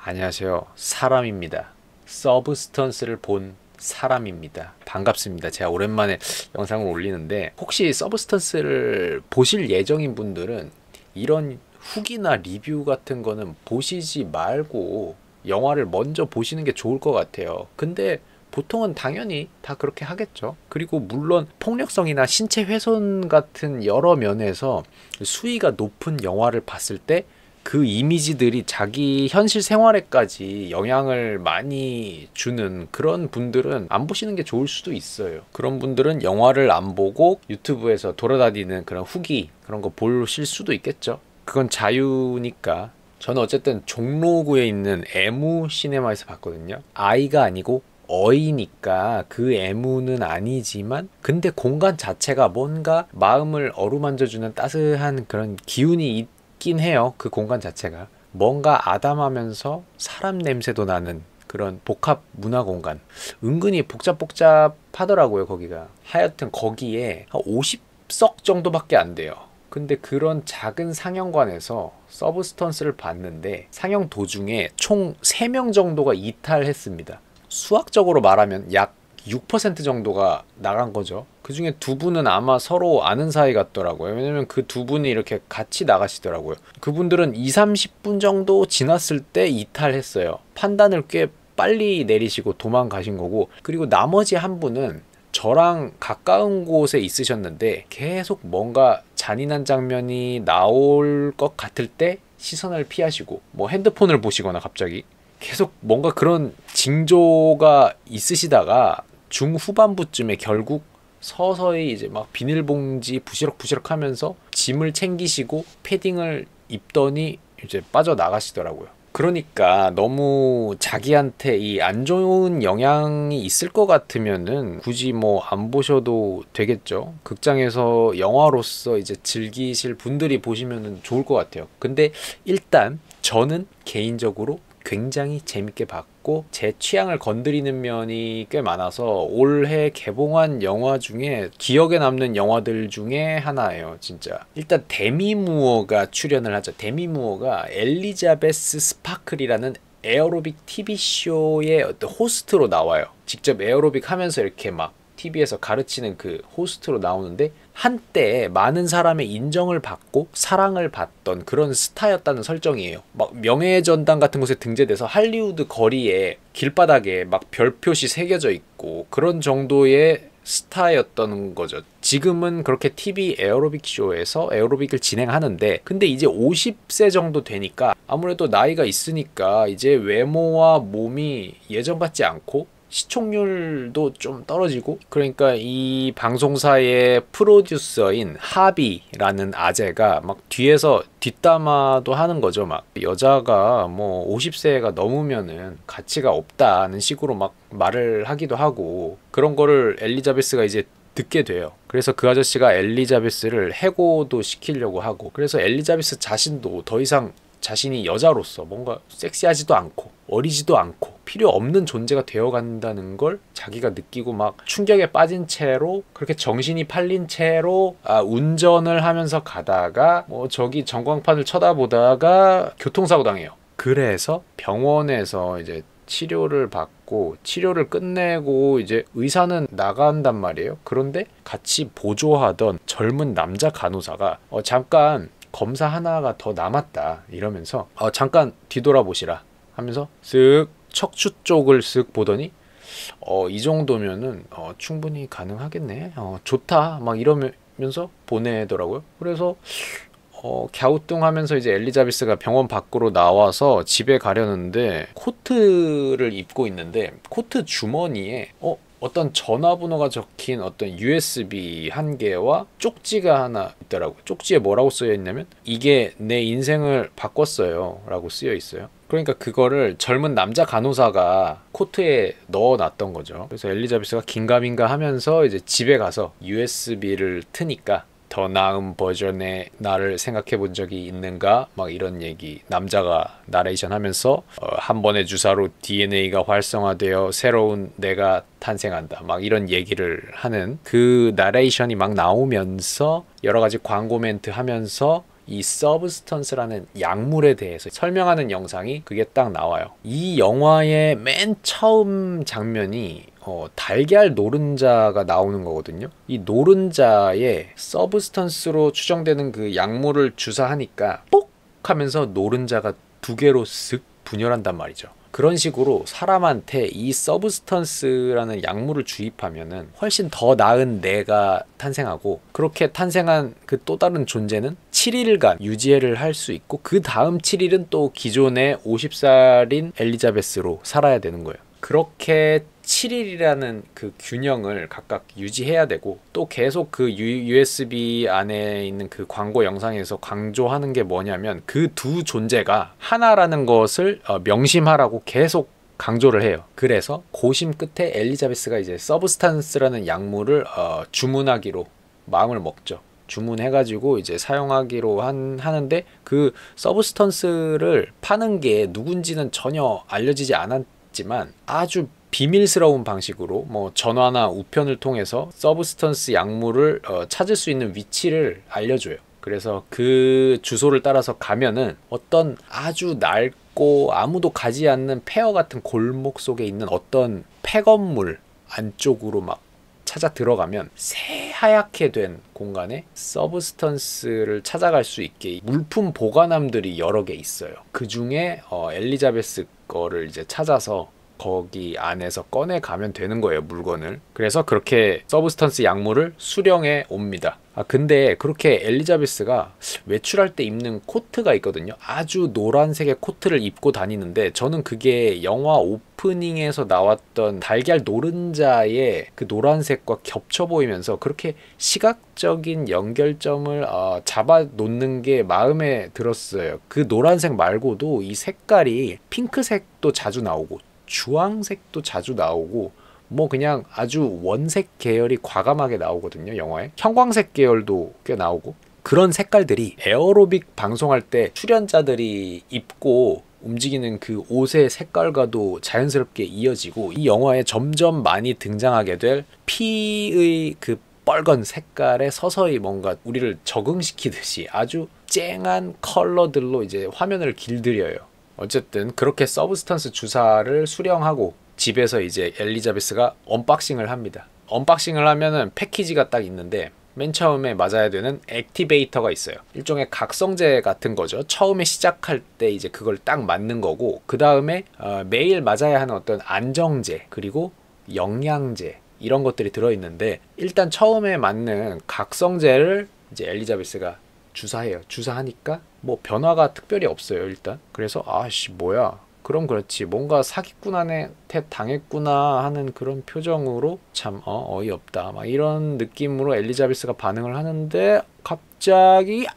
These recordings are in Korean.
안녕하세요. 사람입니다. 서브스턴스를 본 사람입니다. 반갑습니다. 제가 오랜만에 영상을 올리는데 혹시 서브스턴스를 보실 예정인 분들은 이런 후기나 리뷰 같은 거는 보시지 말고 영화를 먼저 보시는 게 좋을 것 같아요. 근데 보통은 당연히 다 그렇게 하겠죠. 그리고 물론 폭력성이나 신체 훼손 같은 여러 면에서 수위가 높은 영화를 봤을 때 그 이미지들이 자기 현실 생활에까지 영향을 많이 주는 그런 분들은 안 보시는 게 좋을 수도 있어요. 그런 분들은 영화를 안 보고 유튜브에서 돌아다니는 그런 후기 그런 거 보실 수도 있겠죠. 그건 자유니까. 저는 어쨌든 종로구에 있는 애무 시네마에서 봤거든요. 아이가 아니고 어이니까 그 애무는 아니지만 근데 공간 자체가 뭔가 마음을 어루만져주는 따스한 그런 기운이 있긴 해요. 그 공간 자체가 뭔가 아담하면서 사람 냄새도 나는 그런 복합 문화 공간. 은근히 복잡하더라고요. 거기가 하여튼 거기에 한 50석 정도밖에 안 돼요. 근데 그런 작은 상영관에서 서브스턴스를 봤는데 상영 도중에 총 3명 정도가 이탈했습니다. 수학적으로 말하면 약 6% 정도가 나간 거죠. 그 중에 두 분은 아마 서로 아는 사이 같더라고요. 왜냐면 그 두 분이 이렇게 같이 나가시더라고요. 그분들은 2, 30분 정도 지났을 때 이탈했어요. 판단을 꽤 빨리 내리시고 도망가신 거고, 그리고 나머지 한 분은 저랑 가까운 곳에 있으셨는데 계속 뭔가 잔인한 장면이 나올 것 같을 때 시선을 피하시고 뭐 핸드폰을 보시거나 갑자기 계속 뭔가 그런 징조가 있으시다가 중후반부쯤에 결국 서서히 이제 막 비닐봉지 부시럭부시럭 하면서 짐을 챙기시고 패딩을 입더니 이제 빠져나가시더라고요. 그러니까 너무 자기한테 이 안 좋은 영향이 있을 것 같으면은 굳이 뭐 안 보셔도 되겠죠. 극장에서 영화로서 이제 즐기실 분들이 보시면은 좋을 것 같아요. 근데 일단 저는 개인적으로 굉장히 재밌게 봤고 제 취향을 건드리는 면이 꽤 많아서 올해 개봉한 영화 중에 기억에 남는 영화들 중에 하나예요. 진짜 일단 데미 무어가 출연을 하죠. 데미 무어가 엘리자베스 스파클이라는 에어로빅 TV쇼의 어떤 호스트로 나와요. 직접 에어로빅 하면서 이렇게 막 TV에서 가르치는 그 호스트로 나오는데 한때 많은 사람의 인정을 받고 사랑을 받던 그런 스타였다는 설정이에요. 막 명예전당 같은 곳에 등재돼서 할리우드 거리에 길바닥에 막 별표시 새겨져 있고 그런 정도의 스타였던 거죠. 지금은 그렇게 TV 에어로빅 쇼에서 에어로빅을 진행하는데 근데 이제 50세 정도 되니까 아무래도 나이가 있으니까 이제 외모와 몸이 예전 같지 않고 시청률도 좀 떨어지고 그러니까 이 방송사의 프로듀서인 하비라는 아재가 막 뒤에서 뒷담화도 하는 거죠. 막 여자가 뭐 50세가 넘으면은 가치가 없다는 식으로 막 말을 하기도 하고 그런 거를 엘리자베스가 이제 듣게 돼요. 그래서 그 아저씨가 엘리자베스를 해고도 시키려고 하고 그래서 엘리자베스 자신도 더 이상 자신이 여자로서 뭔가 섹시하지도 않고 어리지도 않고 필요 없는 존재가 되어간다는 걸 자기가 느끼고 막 충격에 빠진 채로 그렇게 정신이 팔린 채로 운전을 하면서 가다가 뭐 저기 전광판을 쳐다보다가 교통사고 당해요. 그래서 병원에서 이제 치료를 받고 치료를 끝내고 이제 의사는 나간단 말이에요. 그런데 같이 보조하던 젊은 남자 간호사가 잠깐 검사 하나가 더 남았다 이러면서 잠깐 뒤돌아보시라 하면서 쓱 척추 쪽을 쓱 보더니 이 정도면은 충분히 가능하겠네. 좋다 막 이러면서 보내더라고요. 그래서 갸우뚱하면서 이제 엘리자베스가 병원 밖으로 나와서 집에 가려는데 코트를 입고 있는데 코트 주머니에 어떤 전화번호가 적힌 어떤 USB 한 개와 쪽지가 하나 있더라고요. 쪽지에 뭐라고 쓰여 있냐면 이게 내 인생을 바꿨어요 라고 쓰여 있어요. 그러니까 그거를 젊은 남자 간호사가 코트에 넣어놨던 거죠. 그래서 엘리자베스가 긴가민가 하면서 이제 집에 가서 USB를 트니까 더 나은 버전의 나를 생각해 본 적이 있는가? 막 이런 얘기 남자가 나레이션 하면서 한 번의 주사로 DNA가 활성화되어 새로운 내가 탄생한다. 막 이런 얘기를 하는 그 나레이션이 막 나오면서 여러 가지 광고 멘트 하면서 이 서브스턴스라는 약물에 대해서 설명하는 영상이 그게 딱 나와요. 이 영화의 맨 처음 장면이 달걀 노른자가 나오는 거거든요. 이 노른자에 서브스턴스로 추정되는 그 약물을 주사하니까 뽁 하면서 노른자가 두 개로 쓱 분열한단 말이죠. 그런 식으로 사람한테 이 서브스턴스라는 약물을 주입하면은 훨씬 더 나은 뇌가 탄생하고, 그렇게 탄생한 그 또 다른 존재는 7일간 유지를 할 수 있고, 그 다음 7일은 또 기존의 50살인 엘리자베스로 살아야 되는 거예요. 그렇게 7일이라는 그 균형을 각각 유지해야 되고, 또 계속 그 USB 안에 있는 그 광고 영상에서 강조하는 게 뭐냐면 그 두 존재가 하나라는 것을 명심하라고 계속 강조를 해요. 그래서 고심 끝에 엘리자베스가 이제 서브스탄스라는 약물을 주문하기로 마음을 먹죠. 주문해가지고 이제 사용하기로 하는데, 그 서브스턴스를 파는 게 누군지는 전혀 알려지지 않았지만 아주 비밀스러운 방식으로 뭐 전화나 우편을 통해서 서브스턴스 약물을 찾을 수 있는 위치를 알려줘요. 그래서 그 주소를 따라서 가면은 어떤 아주 낡고 아무도 가지 않는 폐허 같은 골목 속에 있는 어떤 폐건물 안쪽으로 막 찾아 들어가면 새하얗게 된 공간에 서브스턴스를 찾아갈 수 있게 물품 보관함들이 여러 개 있어요. 그 중에 엘리자베스 거를 이제 찾아서 거기 안에서 꺼내 가면 되는 거예요, 물건을. 그래서 그렇게 서브스턴스 약물을 수령해 옵니다. 근데 그렇게 엘리자베스가 외출할 때 입는 코트가 있거든요. 아주 노란색의 코트를 입고 다니는데, 저는 그게 영화 오프닝에서 나왔던 달걀 노른자의 그 노란색과 겹쳐 보이면서 그렇게 시각적인 연결점을 잡아 놓는 게 마음에 들었어요. 그 노란색 말고도 이 색깔이 핑크색도 자주 나오고 주황색도 자주 나오고, 뭐 그냥 아주 원색 계열이 과감하게 나오거든요, 영화에. 형광색 계열도 꽤 나오고, 그런 색깔들이 에어로빅 방송할 때 출연자들이 입고 움직이는 그 옷의 색깔과도 자연스럽게 이어지고, 이 영화에 점점 많이 등장하게 될 피의 그 빨간 색깔에 서서히 뭔가 우리를 적응시키듯이 아주 쨍한 컬러들로 이제 화면을 길들여요. 어쨌든 그렇게 서브스턴스 주사를 수령하고 집에서 이제 엘리자베스가 언박싱을 합니다. 언박싱을 하면은 패키지가 딱 있는데, 맨 처음에 맞아야 되는 액티베이터가 있어요. 일종의 각성제 같은 거죠. 처음에 시작할 때 이제 그걸 딱 맞는 거고, 그 다음에 매일 맞아야 하는 어떤 안정제, 그리고 영양제, 이런 것들이 들어있는데, 일단 처음에 맞는 각성제를 이제 엘리자베스가 주사해요. 주사하니까 뭐 변화가 특별히 없어요, 일단. 그래서 아씨 뭐야, 그럼 그렇지, 뭔가 사기꾼한테 당했구나 하는 그런 표정으로 참 어이없다 막 이런 느낌으로 엘리자베스가 반응을 하는데, 갑자기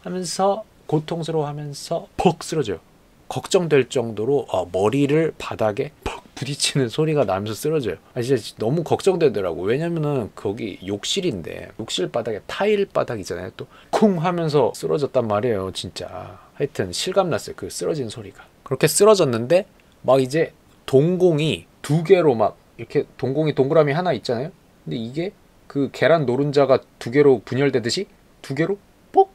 하면서 고통스러워하면서 퍽 쓰러져요. 걱정될 정도로 머리를 바닥에 퍽 부딪히는 소리가 나면서 쓰러져요. 진짜 너무 걱정되더라고. 왜냐면은 거기 욕실인데, 욕실 바닥에 타일 바닥이잖아요. 또 쿵 하면서 쓰러졌단 말이에요, 진짜. 하여튼 실감났어요, 그 쓰러진 소리가. 그렇게 쓰러졌는데 막 이제 동공이 두 개로 막 이렇게, 동공이 동그라미 하나 있잖아요. 근데 이게 그 계란 노른자가 두 개로 분열되듯이 두 개로 뽁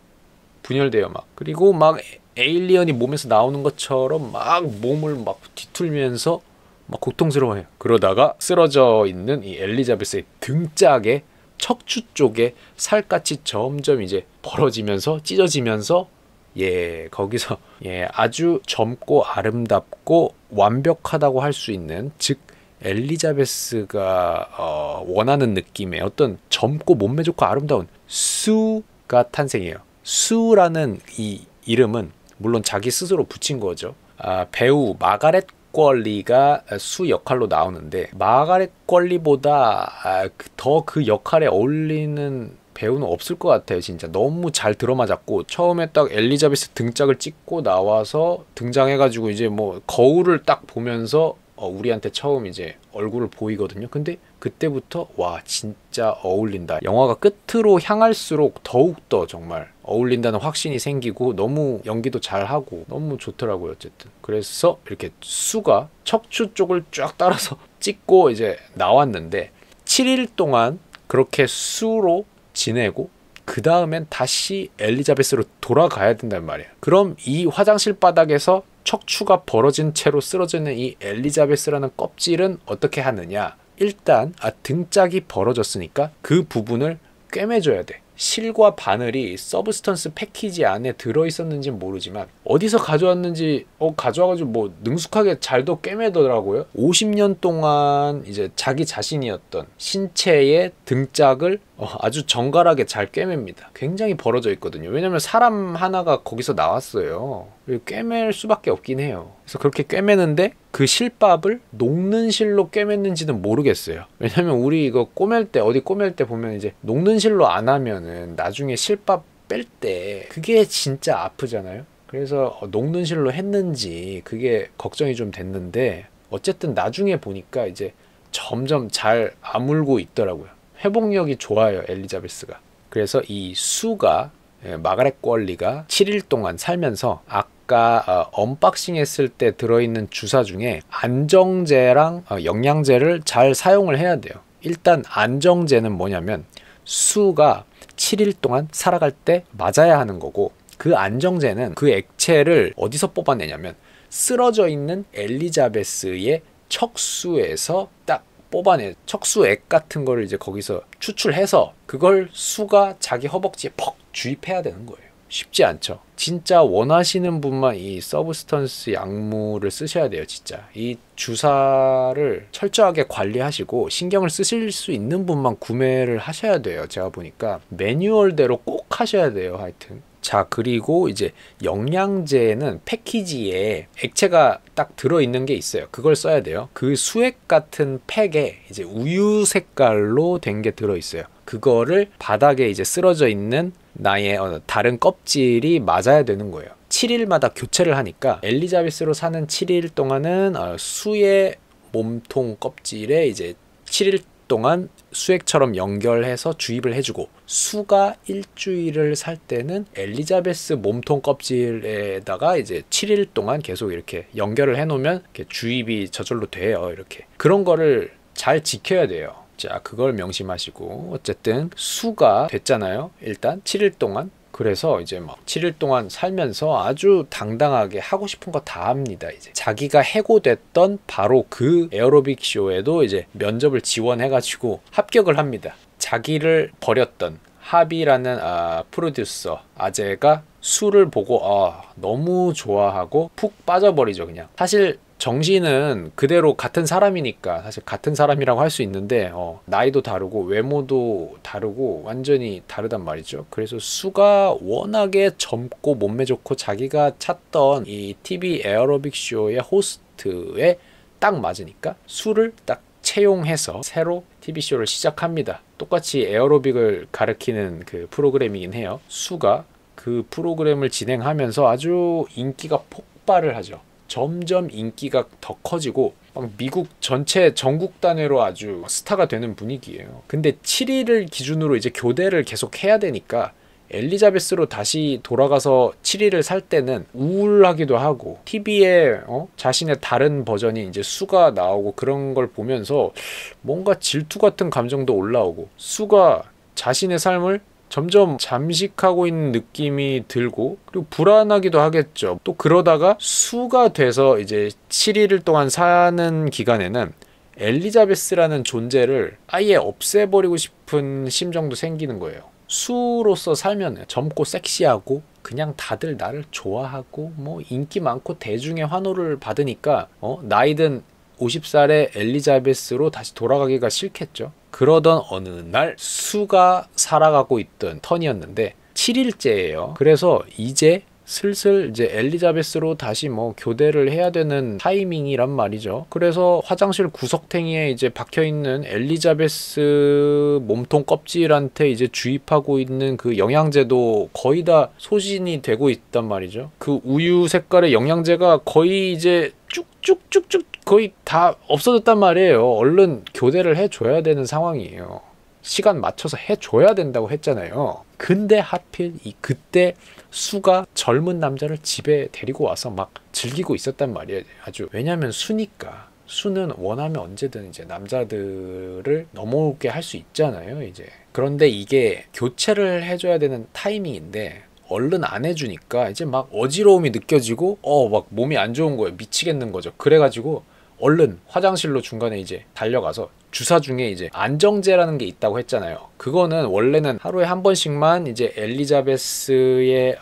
분열돼요, 막. 그리고 막 에일리언이 몸에서 나오는 것처럼 막 몸을 막 뒤틀면서 막 고통스러워해요. 그러다가 쓰러져 있는 이 엘리자베스의 등짝에, 척추 쪽에 살갗이 점점 이제 벌어지면서 찢어지면서, 거기서 아주 젊고 아름답고 완벽하다고 할 수 있는, 즉 엘리자베스가 원하는 느낌의 어떤 젊고 몸매 좋고 아름다운 수가 탄생해요. 수라는 이 이름은 물론 자기 스스로 붙인 거죠. 배우 마가렛 퀄리가 수 역할로 나오는데, 마가렛 퀄리보다 더 그 역할에 어울리는 배우는 없을 것 같아요. 진짜 너무 잘 들어맞았고, 처음에 딱 엘리자베스 등짝을 찍고 나와서 등장해가지고 이제 뭐 거울을 딱 보면서 우리한테 처음 이제 얼굴을 보이거든요. 근데 그때부터 와, 진짜 어울린다. 영화가 끝으로 향할수록 더욱더 정말 어울린다는 확신이 생기고, 너무 연기도 잘하고 너무 좋더라고요. 어쨌든 그래서 이렇게 수가 척추 쪽을 쫙 따라서 찍고 이제 나왔는데, 7일 동안 그렇게 수로 지내고 그 다음엔 다시 엘리자베스로 돌아가야 된단 말이야. 그럼 이 화장실 바닥에서 척추가 벌어진 채로 쓰러져 있는 이 엘리자베스라는 껍질은 어떻게 하느냐. 일단 등짝이 벌어졌으니까 그 부분을 꿰매줘야 돼. 실과 바늘이 서브스턴스 패키지 안에 들어있었는지는 모르지만 어디서 가져왔는지 가져와가지고 뭐 능숙하게 잘도 꿰매더라고요. 50년 동안 이제 자기 자신이었던 신체의 등짝을 아주 정갈하게 잘 꿰맵니다. 굉장히 벌어져 있거든요. 왜냐면 사람 하나가 거기서 나왔어요. 꿰맬 수밖에 없긴 해요. 그래서 그렇게 꿰매는데 그 실밥을 녹는 실로 꿰맸는지는 모르겠어요. 왜냐면 우리 이거 꼬맬 때 어디 꼬맬 때 보면 이제 녹는 실로 안 하면은 나중에 실밥 뺄 때 그게 진짜 아프잖아요. 그래서 녹는 실로 했는지 그게 걱정이 좀 됐는데 어쨌든 나중에 보니까 이제 점점 잘 아물고 있더라고요. 회복력이 좋아요, 엘리자베스가. 그래서 이 수가 마가렛 კვ얼리가 7일 동안 살면서 아까 언박싱 했을 때 들어있는 주사 중에 안정제랑 영양제를 잘 사용을 해야 돼요. 일단 안정제는 뭐냐면 수가 7일 동안 살아갈 때 맞아야 하는 거고, 그 안정제는 그 액체를 어디서 뽑아내냐면 쓰러져 있는 엘리자베스의 척수에서 딱 뽑아내, 척수액 같은 거를 이제 거기서 추출해서 그걸 수가 자기 허벅지에 퍽 주입해야 되는 거예요. 쉽지 않죠. 진짜 원하시는 분만 이 서브스턴스 약물을 쓰셔야 돼요. 진짜 이 주사를 철저하게 관리하시고 신경을 쓰실 수 있는 분만 구매를 하셔야 돼요. 제가 보니까 매뉴얼대로 꼭 하셔야 돼요. 하여튼 자, 그리고 이제 영양제는 패키지에 액체가 딱 들어있는 게 있어요. 그걸 써야 돼요. 그 수액 같은 팩에 이제 우유 색깔로 된 게 들어있어요. 그거를 바닥에 이제 쓰러져 있는 나의 다른 껍질이 맞아야 되는 거예요. 7일마다 교체를 하니까 엘리자베스로 사는 7일 동안은 수의 몸통 껍질에 이제 7일 동안 수액처럼 연결해서 주입을 해주고, 수가 일주일을 살 때는 엘리자베스 몸통 껍질에다가 이제 7일 동안 계속 이렇게 연결을 해놓으면 이렇게 주입이 저절로 돼요. 이렇게 그런 거를 잘 지켜야 돼요. 자, 그걸 명심하시고 어쨌든 수가 됐잖아요. 일단 7일 동안. 그래서 이제 막 7일 동안 살면서 아주 당당하게 하고 싶은 거 다 합니다. 이제 자기가 해고됐던 바로 그 에어로빅 쇼에도 이제 면접을 지원해가지고 합격을 합니다. 자기를 버렸던 하비라는 프로듀서 아재가 수를 보고 너무 좋아하고 푹 빠져버리죠. 그냥 사실 정신은 그대로 같은 사람이니까 사실 같은 사람이라고 할 수 있는데 나이도 다르고 외모도 다르고 완전히 다르단 말이죠. 그래서 수가 워낙에 젊고 몸매 좋고 자기가 찾던 이 TV 에어로빅 쇼의 호스트에 딱 맞으니까 수를 딱 채용해서 새로 TV쇼를 시작합니다. 똑같이 에어로빅을 가리키는 그 프로그램이긴 해요. 수가 그 프로그램을 진행하면서 아주 인기가 폭발을 하죠. 점점 인기가 더 커지고 막 미국 전체 전국 단위로 아주 스타가 되는 분위기예요. 근데 7일을 기준으로 이제 교대를 계속 해야 되니까 엘리자베스로 다시 돌아가서 7일을 살 때는 우울하기도 하고, TV에 자신의 다른 버전이 이제 수가 나오고 그런 걸 보면서 뭔가 질투 같은 감정도 올라오고, 수가 자신의 삶을 점점 잠식하고 있는 느낌이 들고, 그리고 불안하기도 하겠죠. 또 그러다가 수가 돼서 이제 7일 동안 사는 기간에는 엘리자베스라는 존재를 아예 없애버리고 싶은 심정도 생기는 거예요. 수로서 살면 젊고 섹시하고 그냥 다들 나를 좋아하고 뭐 인기 많고 대중의 환호를 받으니까 나이든 50살의 엘리자베스로 다시 돌아가기가 싫겠죠. 그러던 어느 날 수가 살아가고 있던 턴이었는데 7일째예요. 그래서 이제 슬슬 이제 엘리자베스로 다시 뭐 교대를 해야 되는 타이밍이란 말이죠. 그래서 화장실 구석탱이에 이제 박혀있는 엘리자베스 몸통 껍질한테 이제 주입하고 있는 그 영양제도 거의 다 소진이 되고 있단 말이죠. 그 우유 색깔의 영양제가 거의 이제 쭉쭉쭉쭉 거의 다 없어졌단 말이에요. 얼른 교대를 해줘야 되는 상황이에요. 시간 맞춰서 해줘야 된다고 했잖아요. 근데 하필 그때 수가 젊은 남자를 집에 데리고 와서 막 즐기고 있었단 말이에요. 아주. 왜냐면 수니까. 수는 원하면 언제든 이제 남자들을 넘어오게 할 수 있잖아요, 이제. 그런데 이게 교체를 해줘야 되는 타이밍인데 얼른 안 해주니까 이제 막 어지러움이 느껴지고 막 몸이 안 좋은 거예요. 미치겠는 거죠. 그래가지고 얼른 화장실로 중간에 이제 달려가서 주사 중에 이제 안정제라는 게 있다고 했잖아요. 그거는 원래는 하루에 한 번씩만 이제 엘리자베스의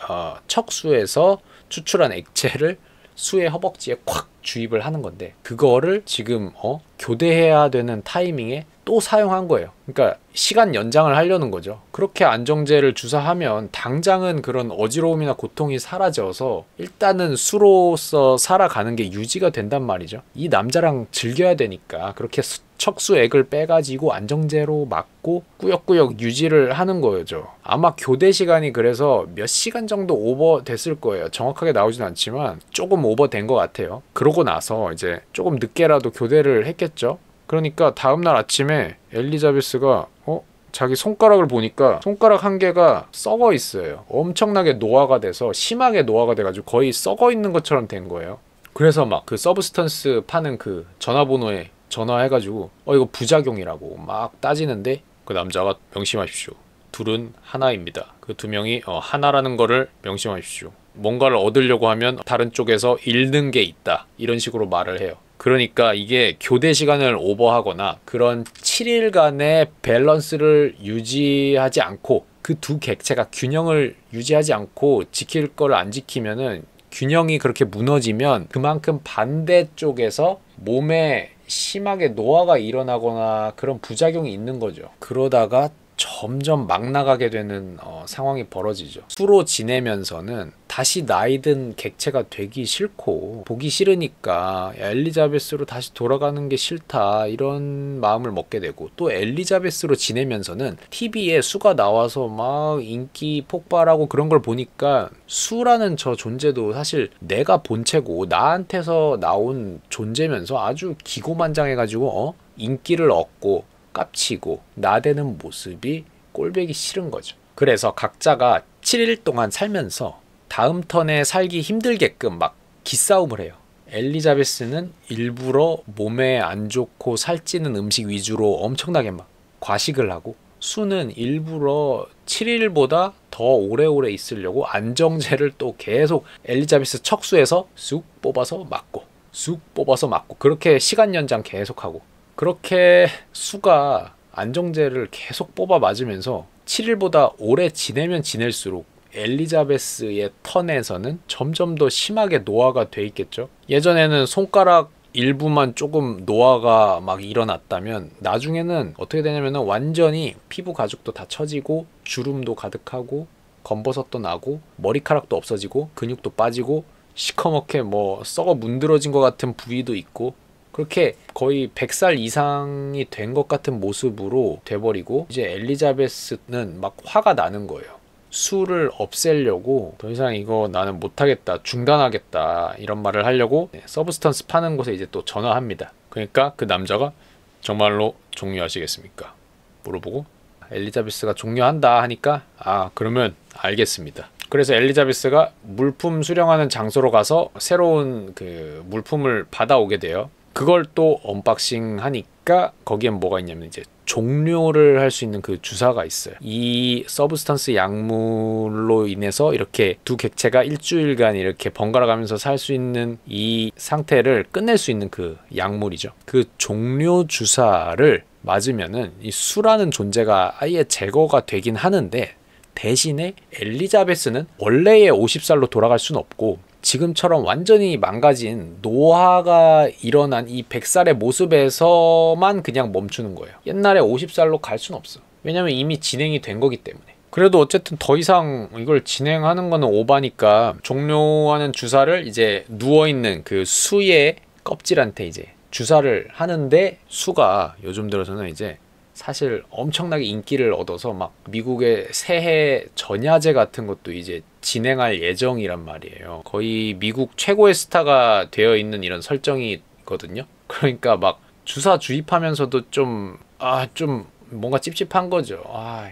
척수에서 추출한 액체를 수의 허벅지에 콱 주입을 하는 건데, 그거를 지금 교대해야 되는 타이밍에 또 사용한 거예요. 그러니까 시간 연장을 하려는 거죠. 그렇게 안정제를 주사하면 당장은 그런 어지러움이나 고통이 사라져서 일단은 수로서 살아가는 게 유지가 된단 말이죠. 이 남자랑 즐겨야 되니까 그렇게 척수액을 빼가지고 안정제로 맞고 꾸역꾸역 유지를 하는 거죠. 아마 교대 시간이 그래서 몇 시간 정도 오버 됐을 거예요. 정확하게 나오진 않지만 조금 오버 된 것 같아요. 그러고 나서 이제 조금 늦게라도 교대를 했겠죠. 그러니까 다음날 아침에 엘리자베스가 자기 손가락을 보니까 손가락 한 개가 썩어 있어요. 엄청나게 노화가 돼서, 심하게 노화가 돼가지고 거의 썩어 있는 것처럼 된 거예요. 그래서 막 그 서브스턴스 파는 그 전화번호에 전화해가지고 이거 부작용이라고 막 따지는데, 그 남자가 명심하십시오. 둘은 하나입니다. 그 두 명이 하나라는 거를 명심하십시오. 뭔가를 얻으려고 하면 다른 쪽에서 잃는 게 있다, 이런 식으로 말을 해요. 그러니까 이게 교대 시간을 오버하거나 그런 7일간의 밸런스를 유지하지 않고, 그 두 객체가 균형을 유지하지 않고 지킬 거를 안 지키면은, 균형이 그렇게 무너지면 그만큼 반대쪽에서 몸에 심하게 노화가 일어나거나 그런 부작용이 있는 거죠. 그러다가 점점 막 나가게 되는 상황이 벌어지죠. 수로 지내면서는 다시 나이든 객체가 되기 싫고 보기 싫으니까 엘리자베스로 다시 돌아가는 게 싫다, 이런 마음을 먹게 되고, 또 엘리자베스로 지내면서는 TV에 수가 나와서 막 인기 폭발하고 그런 걸 보니까 수라는 저 존재도 사실 내가 본체고 나한테서 나온 존재면서 아주 기고만장해가지고 인기를 얻고 깝치고 나대는 모습이 꼴보기 싫은 거죠. 그래서 각자가 7일 동안 살면서 다음 턴에 살기 힘들게끔 막 기싸움을 해요. 엘리자베스는 일부러 몸에 안 좋고 살찌는 음식 위주로 엄청나게 막 과식을 하고, 수는 일부러 7일보다 더 오래오래 있으려고 안정제를 또 계속 엘리자베스 척수에서 쑥 뽑아서 맞고 쑥 뽑아서 맞고, 그렇게 시간 연장 계속하고, 그렇게 수가 안정제를 계속 뽑아 맞으면서 7일보다 오래 지내면 지낼수록 엘리자베스의 턴에서는 점점 더 심하게 노화가 돼 있겠죠. 예전에는 손가락 일부만 조금 노화가 막 일어났다면 나중에는 어떻게 되냐면 완전히 피부 가죽도 다 처지고 주름도 가득하고 검버섯도 나고 머리카락도 없어지고 근육도 빠지고 시커멓게 뭐 썩어 문드러진 것 같은 부위도 있고, 그렇게 거의 100살 이상이 된 것 같은 모습으로 돼버리고, 이제 엘리자베스는 막 화가 나는 거예요. 수를 없애려고 더 이상 이거 나는 못하겠다, 중단하겠다, 이런 말을 하려고 서브스턴스 파는 곳에 이제 또 전화합니다. 그러니까 그 남자가 정말로 종료하시겠습니까? 물어보고 엘리자베스가 종료한다 하니까 그러면 알겠습니다. 그래서 엘리자베스가 물품 수령하는 장소로 가서 새로운 그 물품을 받아오게 돼요. 그걸 또 언박싱 하니까 거기엔 뭐가 있냐면 이제 종료를 할 수 있는 그 주사가 있어요. 이 서브스턴스 약물로 인해서 이렇게 두 객체가 일주일간 이렇게 번갈아 가면서 살 수 있는 이 상태를 끝낼 수 있는 그 약물이죠. 그 종료 주사를 맞으면은 이 수라는 존재가 아예 제거가 되긴 하는데, 대신에 엘리자베스는 원래의 50살로 돌아갈 수는 없고 지금처럼 완전히 망가진 노화가 일어난 이 100살의 모습에서만 그냥 멈추는 거예요. 옛날에 50살로 갈 수는 없어. 왜냐면 이미 진행이 된 거기 때문에. 그래도 어쨌든 더 이상 이걸 진행하는 거는 오바니까 종료하는 주사를 이제 누워있는 그 수의 껍질한테 이제 주사를 하는데, 수가 요즘 들어서는 이제 사실 엄청나게 인기를 얻어서 막 미국의 새해 전야제 같은 것도 이제 진행할 예정이란 말이에요. 거의 미국 최고의 스타가 되어 있는 이런 설정이거든요. 그러니까 막 주사 주입하면서도 좀 뭔가 찝찝한 거죠.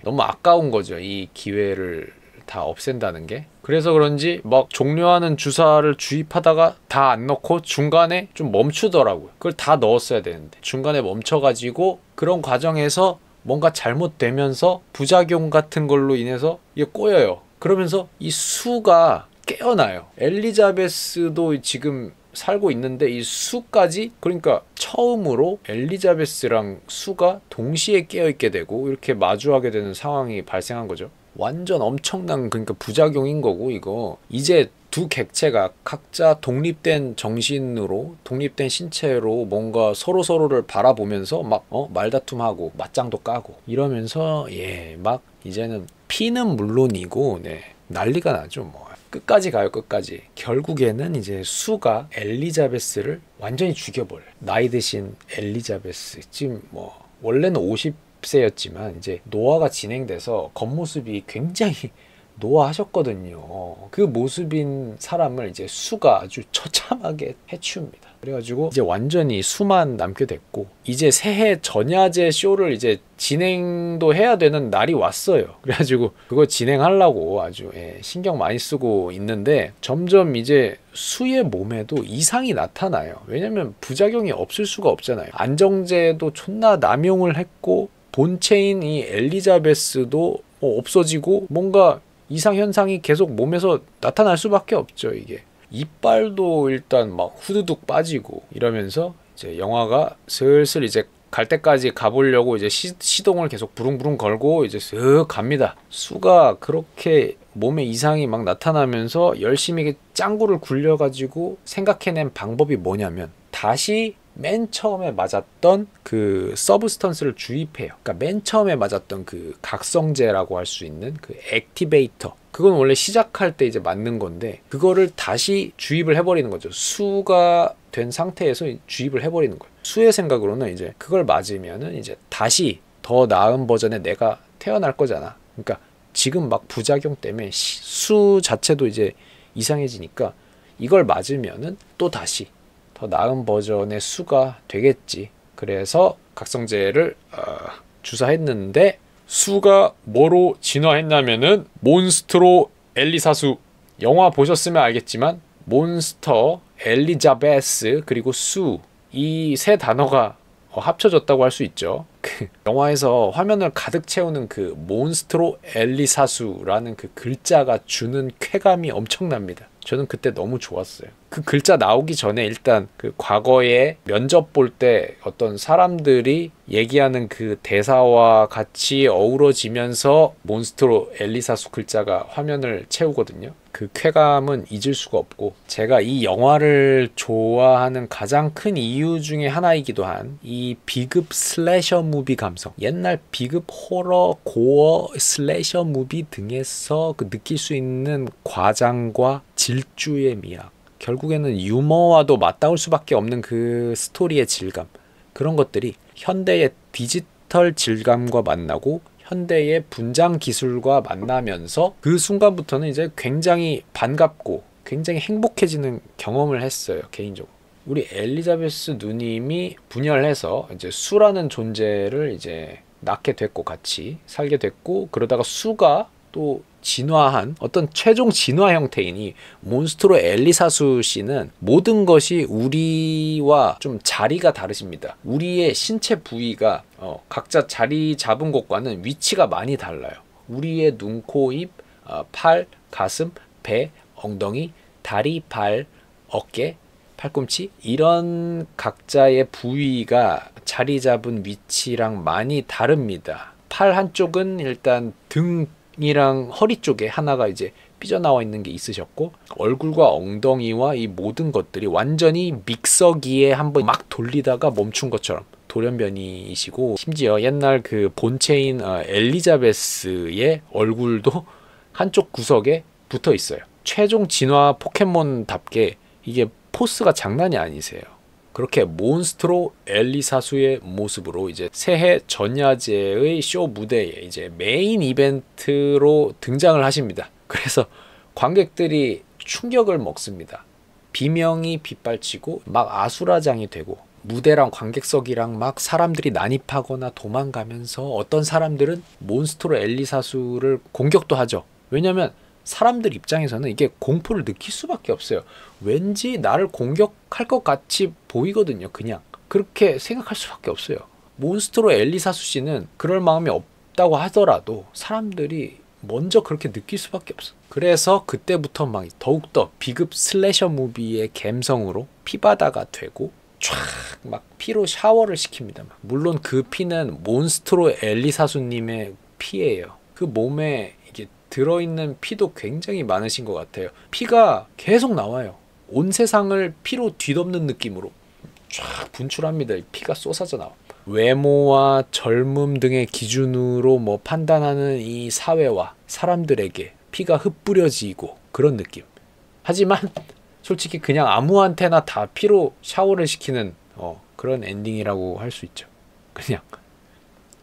너무 아까운 거죠. 이 기회를 다 없앤다는 게. 그래서 그런지 막 종료하는 주사를 주입하다가 다 안 넣고 중간에 좀 멈추더라고요. 그걸 다 넣었어야 되는데 중간에 멈춰가지고 그런 과정에서 뭔가 잘못되면서 부작용 같은 걸로 인해서 이게 꼬여요. 그러면서 이 수가 깨어나요. 엘리자베스도 지금 살고 있는데 이 수까지, 그러니까 처음으로 엘리자베스랑 수가 동시에 깨어있게 되고 이렇게 마주하게 되는 상황이 발생한 거죠. 완전 엄청난, 그러니까 부작용인 거고, 이거 이제 두 객체가 각자 독립된 정신으로, 독립된 신체로 뭔가 서로를 바라보면서 막 말다툼하고 맞짱도 까고 이러면서 막 이제는 피는 물론이고 난리가 나죠. 뭐 끝까지 가요. 끝까지. 결국에는 이제 수가 엘리자베스를 완전히 죽여버려요. 나이 드신 엘리자베스, 지금 뭐 원래는 50세였지만 이제 노화가 진행돼서 겉모습이 굉장히 노화하셨거든요. 그 모습인 사람을 이제 수가 아주 처참하게 해치웁니다. 그래가지고 이제 완전히 수만 남게 됐고, 이제 새해 전야제 쇼를 이제 진행도 해야 되는 날이 왔어요. 그래가지고 그거 진행하려고 아주 신경 많이 쓰고 있는데, 점점 이제 수의 몸에도 이상이 나타나요. 왜냐면 부작용이 없을 수가 없잖아요. 안정제도 존나 남용을 했고, 본체인 이 엘리자베스도 없어지고 뭔가 이상 현상이 계속 몸에서 나타날 수밖에 없죠. 이게 이빨도 일단 막 후두둑 빠지고 이러면서 이제 영화가 슬슬 이제 갈 때까지 가보려고 이제 시동을 계속 부릉부릉 걸고 이제 쓱 갑니다. 수가 그렇게 몸에 이상이 막 나타나면서 열심히 짱구를 굴려가지고 생각해낸 방법이 뭐냐면, 다시 맨 처음에 맞았던 그 서브스턴스를 주입해요. 그러니까 맨 처음에 맞았던 그 각성제라고 할 수 있는 그 액티베이터, 그건 원래 시작할 때 이제 맞는 건데 그거를 다시 주입을 해버리는 거죠. 수가 된 상태에서 주입을 해버리는 거예요. 수의 생각으로는 이제 그걸 맞으면은 이제 다시 더 나은 버전의 내가 태어날 거잖아. 그러니까 지금 막 부작용 때문에 수 자체도 이제 이상해지니까 이걸 맞으면은 또 다시 더 나은 버전의 수가 되겠지. 그래서 각성제를 주사했는데 수가 뭐로 진화했냐면은 몬스트로 엘리사수. 영화 보셨으면 알겠지만 몬스터, 엘리자베스, 그리고 수, 이 세 단어가 합쳐졌다고 할 수 있죠. 그 영화에서 화면을 가득 채우는 그 몬스트로 엘리사수라는 그 글자가 주는 쾌감이 엄청납니다. 저는 그때 너무 좋았어요. 그 글자 나오기 전에 일단 그 과거에 면접 볼 때 어떤 사람들이 얘기하는 그 대사와 같이 어우러지면서 몬스트로 엘리사수 글자가 화면을 채우거든요. 그 쾌감은 잊을 수가 없고, 제가 이 영화를 좋아하는 가장 큰 이유 중에 하나이기도 한 이 비급 슬래셔 무비 감성, 옛날 비급 호러, 고어, 슬래셔 무비 등에서 그 느낄 수 있는 과장과 질주의 미학, 결국에는 유머와도 맞닿을 수밖에 없는 그 스토리의 질감, 그런 것들이 현대의 디지털 질감과 만나고 현대의 분장 기술과 만나면서 그 순간부터는 이제 굉장히 반갑고 굉장히 행복해지는 경험을 했어요. 개인적으로 우리 엘리자베스 누님이 분열해서 이제 수라는 존재를 이제 낳게 됐고 같이 살게 됐고, 그러다가 수가 또 진화한 어떤 최종 진화 형태인 이 몬스트로 엘리사수 씨는 모든 것이 우리와 좀 자리가 다르십니다. 우리의 신체 부위가 각자 자리 잡은 것과는 위치가 많이 달라요. 우리의 눈, 코, 입, 팔, 가슴, 배, 엉덩이, 다리, 발, 어깨, 팔꿈치, 이런 각자의 부위가 자리 잡은 위치랑 많이 다릅니다. 팔 한쪽은 일단 등이랑 허리 쪽에 하나가 이제 삐져나와 있는 게 있으셨고, 얼굴과 엉덩이와 이 모든 것들이 완전히 믹서기에 한번 막 돌리다가 멈춘 것처럼 돌연변이시고, 심지어 옛날 그 본체인 엘리자베스의 얼굴도 한쪽 구석에 붙어 있어요. 최종 진화 포켓몬답게 이게 포스가 장난이 아니세요. 그렇게 몬스트로 엘리사수의 모습으로 이제 새해 전야제의 쇼 무대에 이제 메인 이벤트로 등장을 하십니다. 그래서 관객들이 충격을 먹습니다. 비명이 빗발치고 막 아수라장이 되고, 무대랑 관객석이랑 막 사람들이 난입하거나 도망가면서 어떤 사람들은 몬스트로 엘리사수를 공격도 하죠. 왜냐면 사람들 입장에서는 이게 공포를 느낄 수밖에 없어요. 왠지 나를 공격할 것 같이 보이거든요. 그냥 그렇게 생각할 수밖에 없어요. 몬스트로 엘리사수 씨는 그럴 마음이 없다고 하더라도 사람들이 먼저 그렇게 느낄 수밖에 없어. 그래서 그때부터 막 더욱더 비급 슬래셔 무비의 감성으로 피바다가 되고 쫙 막 피로 샤워를 시킵니다. 막. 물론 그 피는 몬스트로 엘리사수님의 피예요. 그 몸에 이게 들어있는 피도 굉장히 많으신 것 같아요. 피가 계속 나와요. 온 세상을 피로 뒤덮는 느낌으로 쫙 분출합니다. 피가 쏟아져 나와. 외모와 젊음 등의 기준으로 뭐 판단하는 이 사회와 사람들에게 피가 흩뿌려지고 그런 느낌. 하지만 솔직히 그냥 아무한테나 다 피로 샤워를 시키는 그런 엔딩이라고 할 수 있죠.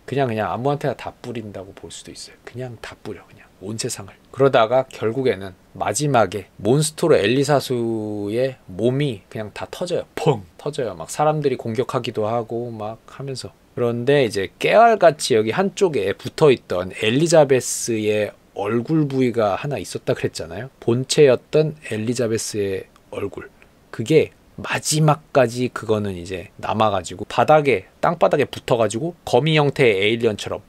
그냥 아무한테나 다 뿌린다고 볼 수도 있어요. 그냥 다 뿌려. 그냥 온 세상을. 그러다가 결국에는 마지막에 몬스토로 엘리사수의 몸이 그냥 다 터져요. 펑 터져요. 막 사람들이 공격하기도 하고 막 하면서. 그런데 이제 깨알같이 여기 한쪽에 붙어있던 엘리자베스의 얼굴 부위가 하나 있었다 그랬잖아요. 본체였던 엘리자베스의 얼굴. 그게 마지막까지 그거는 이제 남아가지고 바닥에 땅바닥에 붙어가지고 거미 형태의 에일리언처럼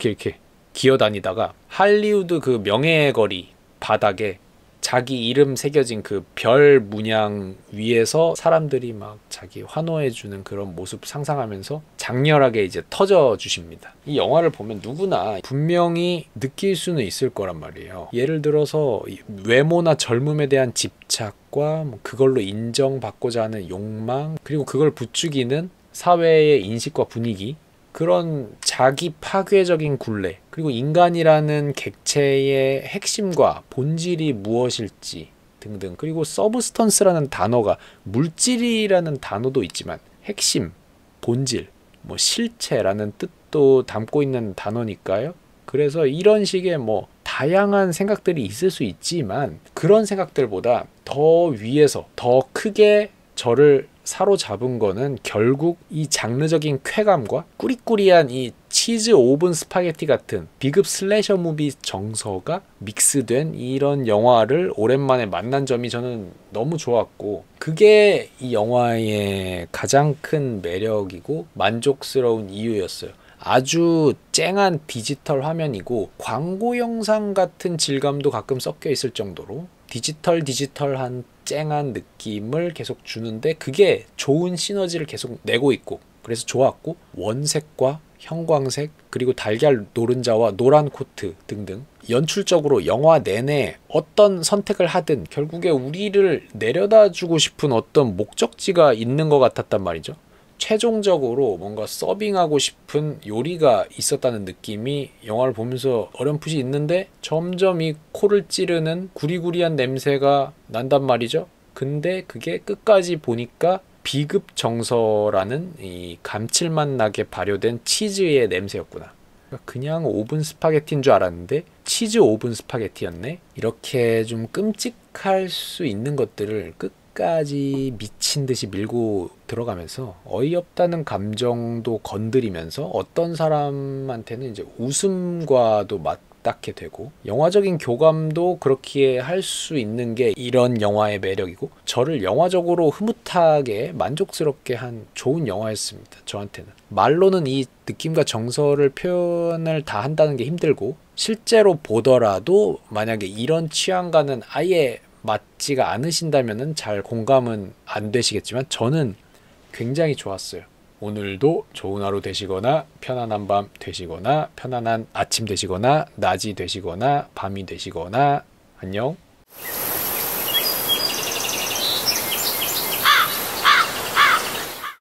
이렇게 기어다니다가 할리우드 그 명예의 거리 바닥에 자기 이름 새겨진 그 별 문양 위에서 사람들이 막 자기 환호해주는 그런 모습 상상하면서 장렬하게 이제 터져 주십니다. 이 영화를 보면 누구나 분명히 느낄 수는 있을 거란 말이에요. 예를 들어서 외모나 젊음에 대한 집착과 그걸로 인정받고자 하는 욕망, 그리고 그걸 부추기는 사회의 인식과 분위기, 그런 자기 파괴적인 굴레, 그리고 인간이라는 객체의 핵심과 본질이 무엇일지 등등, 그리고 서브스턴스라는 단어가 물질이라는 단어도 있지만 핵심, 본질, 뭐 실체라는 뜻도 담고 있는 단어니까요. 그래서 이런 식의 뭐 다양한 생각들이 있을 수 있지만 그런 생각들보다 더 위에서 더 크게 저를 사로잡은 거는 결국 이 장르적인 쾌감과 꾸리꾸리한 이 치즈 오븐 스파게티 같은 비급 슬래셔 무비 정서가 믹스된 이런 영화를 오랜만에 만난 점이 저는 너무 좋았고, 그게 이 영화의 가장 큰 매력이고 만족스러운 이유였어요. 아주 쨍한 디지털 화면이고 광고 영상 같은 질감도 가끔 섞여 있을 정도로 디지털한 쨍한 느낌을 계속 주는데 그게 좋은 시너지를 계속 내고 있고, 그래서 좋았고, 원색과 형광색 그리고 달걀 노른자와 노란 코트 등등 연출적으로 영화 내내 어떤 선택을 하든 결국에 우리를 내려다 주고 싶은 어떤 목적지가 있는 것 같았단 말이죠. 최종적으로 뭔가 서빙하고 싶은 요리가 있었다는 느낌이 영화를 보면서 어렴풋이 있는데 점점 이 코를 찌르는 구리구리한 냄새가 난단 말이죠. 근데 그게 끝까지 보니까 비급 정서라는 이 감칠맛 나게 발효된 치즈의 냄새였구나. 그냥 오븐 스파게티인 줄 알았는데 치즈 오븐 스파게티였네. 이렇게 좀 끔찍할 수 있는 것들을 끝까지 미친 듯이 밀고 들어가면서 어이없다는 감정도 건드리면서 어떤 사람한테는 이제 웃음과도 맞닿게 되고 영화적인 교감도 그렇게 할 수 있는 게 이런 영화의 매력이고, 저를 영화적으로 흐뭇하게 만족스럽게 한 좋은 영화였습니다. 저한테는 말로는 이 느낌과 정서를 표현을 다 한다는 게 힘들고, 실제로 보더라도 만약에 이런 취향과는 아예 맞지가 않으신다면 잘 공감은 안 되시겠지만 저는 굉장히 좋았어요. 오늘도 좋은 하루 되시거나 편안한 밤 되시거나 편안한 아침 되시거나 낮이 되시거나 밤이 되시거나 안녕.